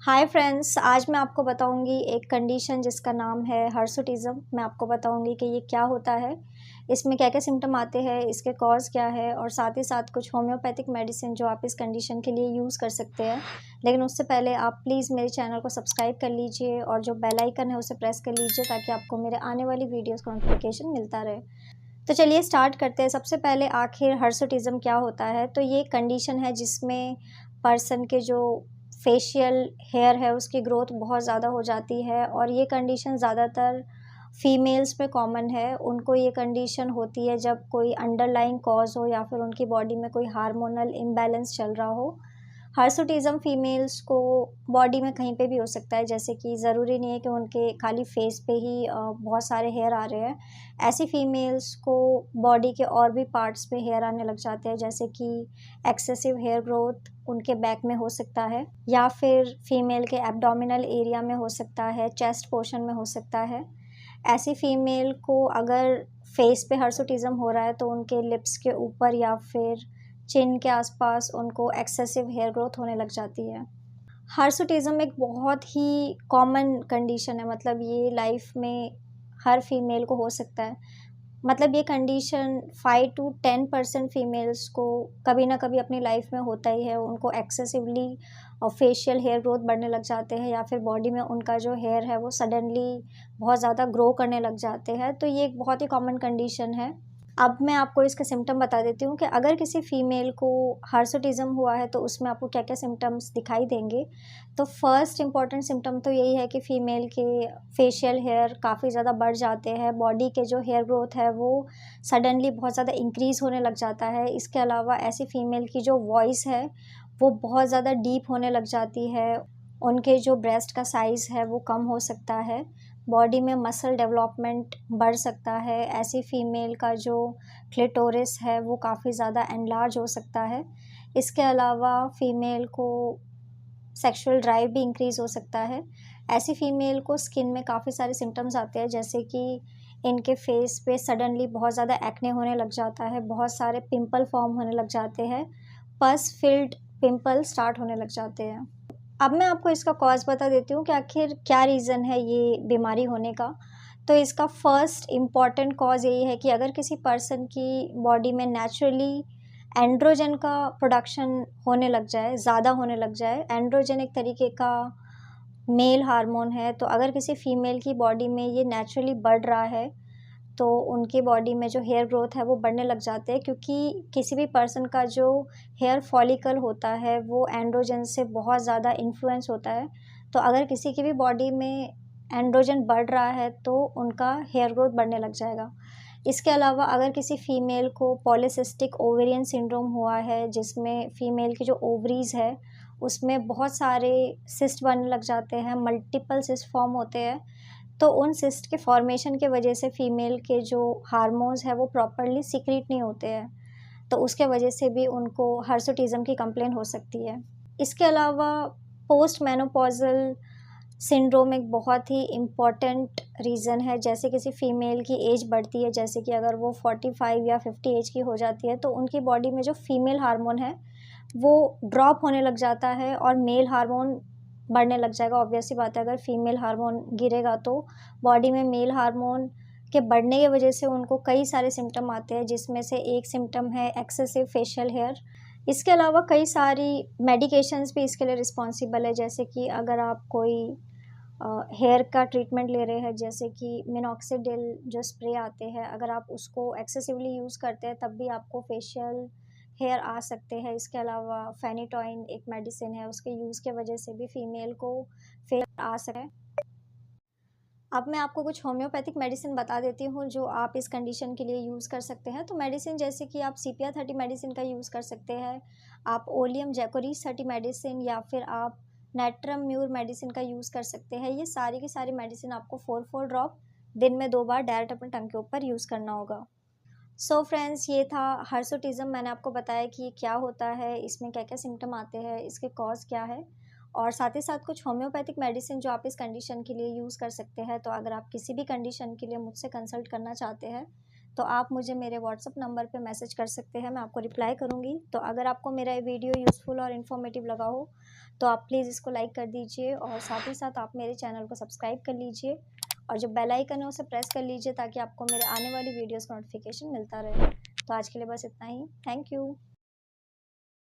Hi friends, आज मैं आपको बताऊंगी एक कंडीशन जिसका नाम है हर्सुटिज़म। मैं आपको बताऊंगी कि ये क्या होता है, इसमें क्या क्या सिम्टम आते हैं, इसके कॉज क्या है और साथ ही साथ कुछ होम्योपैथिक मेडिसिन जो आप इस कंडीशन के लिए यूज़ कर सकते हैं। लेकिन उससे पहले आप प्लीज़ मेरे चैनल को सब्सक्राइब कर लीजिए और जो बेल आइकन है उसे प्रेस कर लीजिए ताकि आपको मेरे आने वाली वीडियोज़ का नोटिफिकेशन मिलता रहे। तो चलिए स्टार्ट करते हैं। सबसे पहले आखिर हर्सुटिज़म क्या होता है? तो ये कंडीशन है जिसमें पर्सन के जो फेशियल हेयर है उसकी ग्रोथ बहुत ज़्यादा हो जाती है और ये कंडीशन ज़्यादातर फीमेल्स में कॉमन है। उनको ये कंडीशन होती है जब कोई अंडरलाइंग कॉज हो या फिर उनकी बॉडी में कोई हार्मोनल इम्बैलेंस चल रहा हो। हर्सुटिज़म फीमेल्स को बॉडी में कहीं पे भी हो सकता है, जैसे कि ज़रूरी नहीं है कि उनके खाली फेस पे ही बहुत सारे हेयर आ रहे हैं। ऐसी फीमेल्स को बॉडी के और भी पार्ट्स पे हेयर आने लग जाते हैं, जैसे कि एक्सेसिव हेयर ग्रोथ उनके बैक में हो सकता है या फिर फीमेल के एब्डोमिनल एरिया में हो सकता है, चेस्ट पोर्शन में हो सकता है। ऐसी फीमेल को अगर फेस पे हर्सुटिज़म हो रहा है तो उनके लिप्स के ऊपर या फिर चिन के आसपास उनको एक्सेसिव हेयर ग्रोथ होने लग जाती है। हर्सुटिज़म एक बहुत ही कॉमन कंडीशन है, मतलब ये लाइफ में हर फीमेल को हो सकता है। मतलब ये कंडीशन 5 टू 10% फीमेल्स को कभी ना कभी अपनी लाइफ में होता ही है। उनको एक्सेसिवली फेशियल हेयर ग्रोथ बढ़ने लग जाते हैं या फिर बॉडी में उनका जो हेयर है वो सडनली बहुत ज़्यादा ग्रो करने लग जाते हैं। तो ये एक बहुत ही कॉमन कंडीशन है। अब मैं आपको इसके सिम्टम बता देती हूँ कि अगर किसी फीमेल को हर्सुटिज़म हुआ है तो उसमें आपको क्या क्या सिम्टम्स दिखाई देंगे। तो फर्स्ट इम्पॉर्टेंट सिम्टम तो यही है कि फ़ीमेल के फेशियल हेयर काफ़ी ज़्यादा बढ़ जाते हैं। बॉडी के जो हेयर ग्रोथ है वो सडनली बहुत ज़्यादा इंक्रीज़ होने लग जाता है। इसके अलावा ऐसी फ़ीमेल की जो वॉइस है वो बहुत ज़्यादा डीप होने लग जाती है। उनके जो ब्रेस्ट का साइज़ है वो कम हो सकता है। बॉडी में मसल डेवलपमेंट बढ़ सकता है। ऐसी फीमेल का जो क्लिटोरिस है वो काफ़ी ज़्यादा एनलार्ज हो सकता है। इसके अलावा फीमेल को सेक्सुअल ड्राइव भी इंक्रीज़ हो सकता है। ऐसी फीमेल को स्किन में काफ़ी सारे सिम्टम्स आते हैं, जैसे कि इनके फेस पे सडनली बहुत ज़्यादा एक्ने होने लग जाता है, बहुत सारे पिंपल फॉर्म होने लग जाते हैं, पस फिल्ड पिंपल स्टार्ट होने लग जाते हैं। अब मैं आपको इसका कॉज़ बता देती हूँ कि आखिर क्या रीज़न है ये बीमारी होने का। तो इसका फर्स्ट इम्पॉर्टेंट कॉज़ यही है कि अगर किसी पर्सन की बॉडी में नेचुरली एंड्रोजन का प्रोडक्शन होने लग जाए, ज़्यादा होने लग जाए। एंड्रोजन एक तरीके का मेल हार्मोन है, तो अगर किसी फीमेल की बॉडी में ये नेचुरली बढ़ रहा है तो उनकी बॉडी में जो हेयर ग्रोथ है वो बढ़ने लग जाते हैं, क्योंकि किसी भी पर्सन का जो हेयर फॉलिकल होता है वो एंड्रोजन से बहुत ज़्यादा इन्फ्लुएंस होता है। तो अगर किसी की भी बॉडी में एंड्रोजन बढ़ रहा है तो उनका हेयर ग्रोथ बढ़ने लग जाएगा। इसके अलावा अगर किसी फीमेल को पॉलीसिस्टिक ओवेरियन सिंड्रोम हुआ है, जिसमें फीमेल की जो ओवरीज़ है उसमें बहुत सारे सिस्ट बनने लग जाते हैं, मल्टीपल सिस्ट फॉर्म होते हैं, तो उन सिस्ट के फॉर्मेशन की वजह से फीमेल के जो हार्मोन्स हैं वो प्रॉपर्ली सीक्रेट नहीं होते हैं, तो उसके वजह से भी उनको हर्सुटिज़म की कंप्लेन हो सकती है। इसके अलावा पोस्ट मेनोपॉज़ल सिंड्रोम एक बहुत ही इम्पॉर्टेंट रीज़न है। जैसे किसी फीमेल की एज बढ़ती है, जैसे कि अगर वो 45 या 50 एज की हो जाती है तो उनकी बॉडी में जो फीमेल हार्मोन है वो ड्रॉप होने लग जाता है और मेल हार्मोन बढ़ने लग जाएगा। ऑब्वियस सी बात है, अगर फीमेल हार्मोन गिरेगा तो बॉडी में मेल हार्मोन के बढ़ने की वजह से उनको कई सारे सिम्पटम आते हैं, जिसमें से एक सिम्पटम है एक्सेसिव फेशियल हेयर। इसके अलावा कई सारी मेडिकेशंस भी इसके लिए रिस्पॉन्सिबल है, जैसे कि अगर आप कोई हेयर का ट्रीटमेंट ले रहे हैं, जैसे कि मिनॉक्सिडिल जो स्प्रे आते हैं, अगर आप उसको एक्सेसिवली यूज़ करते हैं तब भी आपको फेशियल हेयर आ सकते हैं। इसके अलावा फेनिटॉइन एक मेडिसिन है, उसके यूज़ के वजह से भी फीमेल को फेयर आ सकता है। अब मैं आपको कुछ होम्योपैथिक मेडिसिन बता देती हूँ जो आप इस कंडीशन के लिए यूज़ कर सकते हैं। तो मेडिसिन जैसे कि आप सीपिया 30 मेडिसिन का यूज़ कर सकते हैं, आप ओलियम जैकोरीस 30 मेडिसिन या फिर आप नेट्रम म्यूर मेडिसिन का यूज़ कर सकते हैं। ये सारी की सारी मेडिसिन आपको 4 ड्रॉप दिन में 2 बार डायरेक्ट अपने टंग के ऊपर यूज़ करना होगा। सो फ्रेंड्स, ये था हर्सुटिज़म। मैंने आपको बताया कि ये क्या होता है, इसमें क्या क्या सिम्टम आते हैं, इसके कॉज क्या है और साथ ही साथ कुछ होम्योपैथिक मेडिसिन जो आप इस कंडीशन के लिए यूज़ कर सकते हैं। तो अगर आप किसी भी कंडीशन के लिए मुझसे कंसल्ट करना चाहते हैं तो आप मुझे मेरे व्हाट्सअप नंबर पे मैसेज कर सकते हैं, मैं आपको रिप्लाई करूँगी। तो अगर आपको मेरा ये वीडियो यूज़फुल और इन्फॉर्मेटिव लगा हो तो आप प्लीज़ इसको लाइक कर दीजिए और साथ ही साथ आप मेरे चैनल को सब्सक्राइब कर लीजिए और जो बेल आइकन है उसे प्रेस कर लीजिए ताकि आपको मेरे आने वाली वीडियोज़ का नोटिफिकेशन मिलता रहे। तो आज के लिए बस इतना ही। Thank you.